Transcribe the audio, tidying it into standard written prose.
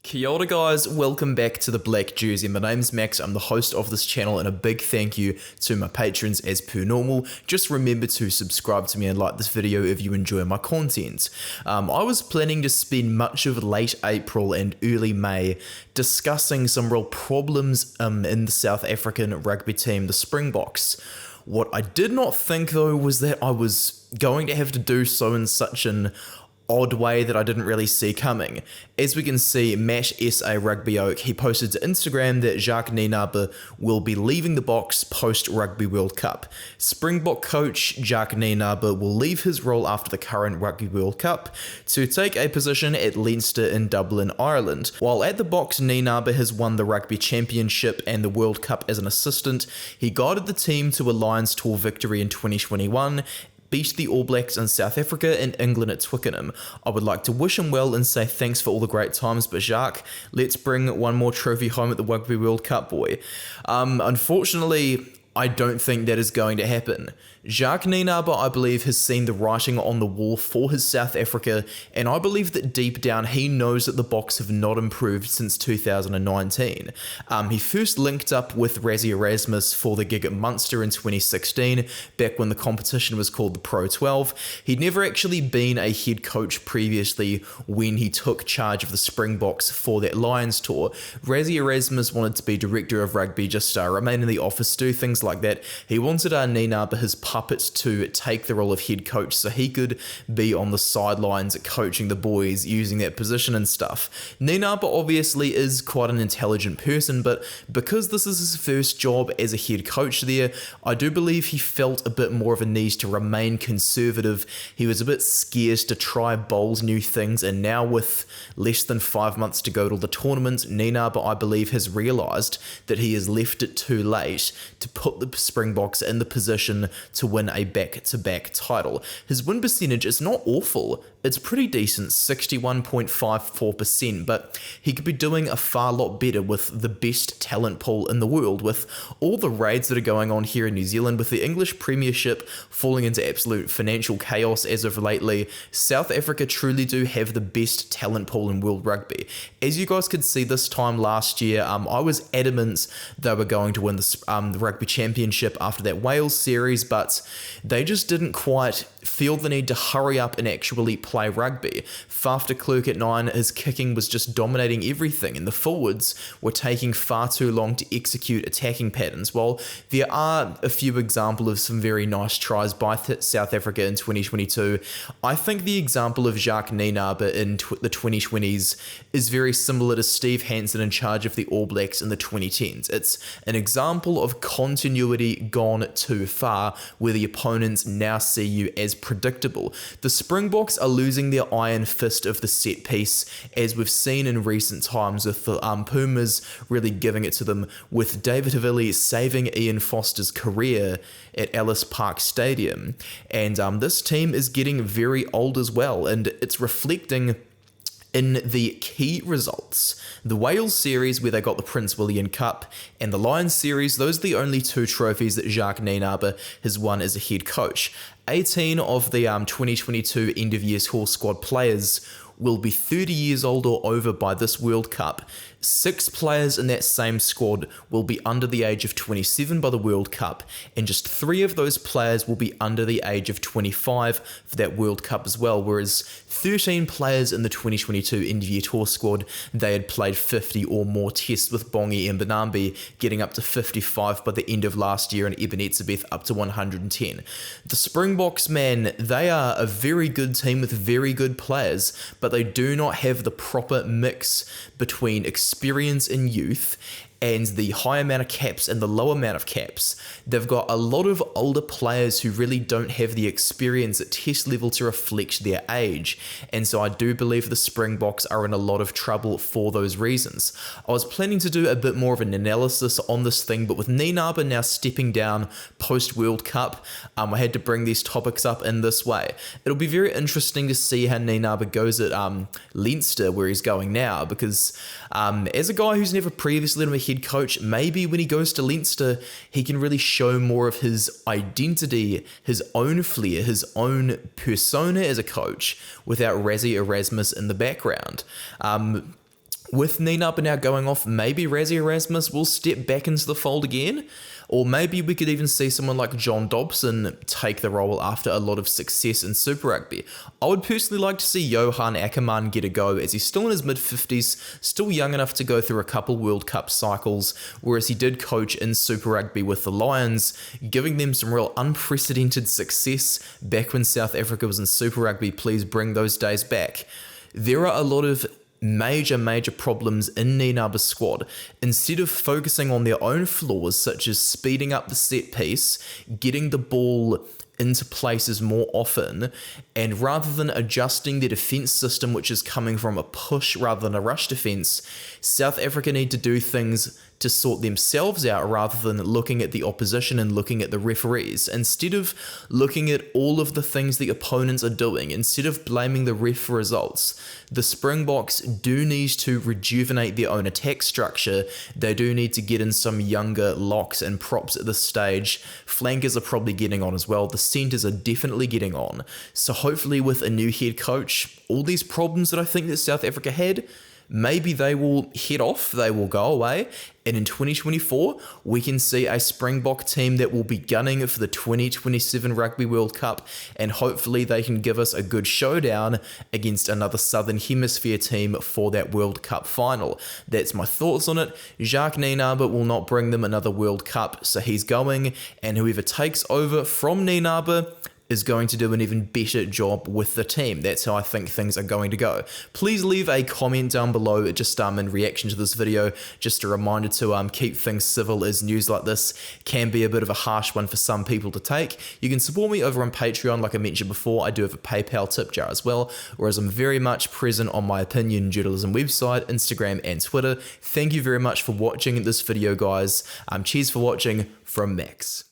Kia ora guys, welcome back to the Black Jersey. My name's Max, I'm the host of this channel, and a big thank you to my patrons as per normal. Just remember to subscribe to me and like this video if you enjoy my content. I was planning to spend much of late April and early May discussing some real problems in the South African rugby team, the Springboks. What I did not think though was that I was going to have to do so in such an odd way that I didn't really see coming. As we can see, Matt SA Rugby Oak, he posted to Instagram that Jacques Nienaber will be leaving the box post Rugby World Cup. Springbok coach Jacques Nienaber will leave his role after the current Rugby World Cup to take a position at Leinster in Dublin, Ireland. While at the box, Nienaber has won the Rugby Championship and the World Cup as an assistant. He guided the team to a Lions Tour victory in 2021, beat the All Blacks in South Africa and England at Twickenham. I would like to wish him well and say thanks for all the great times, but Jacques, let's bring one more trophy home at the Rugby World Cup, boy. Unfortunately, I don't think that is going to happen. Jacques Nienaber, I believe, has seen the writing on the wall for his South Africa, and I believe that deep down he knows that the Boks have not improved since 2019. He first linked up with RESIGNS for the gig at Munster in 2016, back when the competition was called the Pro 12. He'd never actually been a head coach previously when he took charge of the Springboks for that Lions tour. RESIGNS wanted to be director of rugby, just remain in the office, do things like that. He wanted Nienaber, his puppet, to take the role of head coach so he could be on the sidelines coaching the boys, using that position and stuff. Nienaber obviously is quite an intelligent person, but because this is his first job as a head coach there, I do believe he felt a bit more of a need to remain conservative. He was a bit scared to try bold new things, and now with less than 5 months to go to the tournament, Nienaber, I believe, has realised that he has left it too late to put the Springboks in the position to win a back-to-back title. His win percentage is not awful. It's pretty decent, 61.54%, but he could be doing a far lot better with the best talent pool in the world, with all the raids that are going on here in New Zealand, with the English Premiership falling into absolute financial chaos as of lately. South Africa truly do have the best talent pool in world rugby. As you guys could see this time last year, I was adamant they were going to win the Rugby Championship after that Wales series, but they just didn't quite feel the need to hurry up and actually play rugby. Faf de Klerk at 9, his kicking was just dominating everything, and the forwards were taking far too long to execute attacking patterns. While there are a few examples of some very nice tries by South Africa in 2022, I think the example of Jacques Nienaber in the 2020s is very similar to Steve Hansen in charge of the All Blacks in the 2010s. It's an example of continuity gone too far, where the opponents now see you as predictable. The Springboks are losing their iron fist of the set piece, as we've seen in recent times, with the Pumas really giving it to them, with David Havili saving Ian Foster's career at Ellis Park Stadium. And this team is getting very old as well, and it's reflecting in the key results. The Wales series, where they got the Prince William Cup, and the Lions series, those are the only two trophies that Jacques Nienaber has won as a head coach. 18 of the 2022 end-of-year tour squad players will be 30 years old or over by this World Cup. 6 players in that same squad will be under the age of 27 by the World Cup, and just 3 of those players will be under the age of 25 for that World Cup as well, whereas 13 players in the 2022 end-of-year tour squad, they had played 50 or more tests, with Bongi and Benambi getting up to 55 by the end of last year, and Eben Etzebeth up to 110. The Springboks, man, they are a very good team with very good players, but they do not have the proper mix between experience and youth, and the high amount of caps and the low amount of caps. They've got a lot of older players who really don't have the experience at test level to reflect their age, and so I do believe the Springboks are in a lot of trouble for those reasons. I was planning to do a bit more of an analysis on this thing, but with Nienaber now stepping down post-World Cup, I had to bring these topics up in this way. It'll be very interesting to see how Nienaber goes at Leinster, where he's going now, because as a guy who's never previously been a head coach, maybe when he goes to Leinster, he can really show more of his identity, his own flair, his own persona as a coach, without Razzie Erasmus in the background. With Nienaber now going off, maybe Rassie Erasmus will step back into the fold again, or maybe we could even see someone like John Dobson take the role after a lot of success in Super Rugby. I would personally like to see Johan Ackermann get a go, as he's still in his mid-50s, still young enough to go through a couple World Cup cycles, whereas he did coach in Super Rugby with the Lions, giving them some real unprecedented success back when South Africa was in Super Rugby. Please bring those days back. There are a lot of major problems in Nienaber's squad. Instead of focusing on their own flaws, such as speeding up the set piece, getting the ball into places more often, and rather than adjusting their defence system, which is coming from a push rather than a rush defence, South Africa need to do things to sort themselves out rather than looking at the opposition and looking at the referees. Instead of looking at all of the things the opponents are doing, instead of blaming the ref for results, the Springboks do need to rejuvenate their own attack structure. They do need to get in some younger locks and props at this stage. Flankers are probably getting on as well. The centres are definitely getting on. So hopefully with a new head coach, all these problems that I think that South Africa had, maybe they will head off, they will go away, and in 2024, we can see a Springbok team that will be gunning for the 2027 Rugby World Cup, and hopefully they can give us a good showdown against another Southern Hemisphere team for that World Cup final. That's my thoughts on it. Jacques Nienaber will not bring them another World Cup, so he's going, and whoever takes over from Nienaber is going to do an even better job with the team. That's how I think things are going to go. Please leave a comment down below just in reaction to this video. Just a reminder to keep things civil, as news like this can be a bit of a harsh one for some people to take. You can support me over on Patreon, like I mentioned before. I do have a PayPal tip jar as well, whereas I'm very much present on my Opinion Journalism website, Instagram and Twitter. Thank you very much for watching this video, guys. Cheers for watching from Max.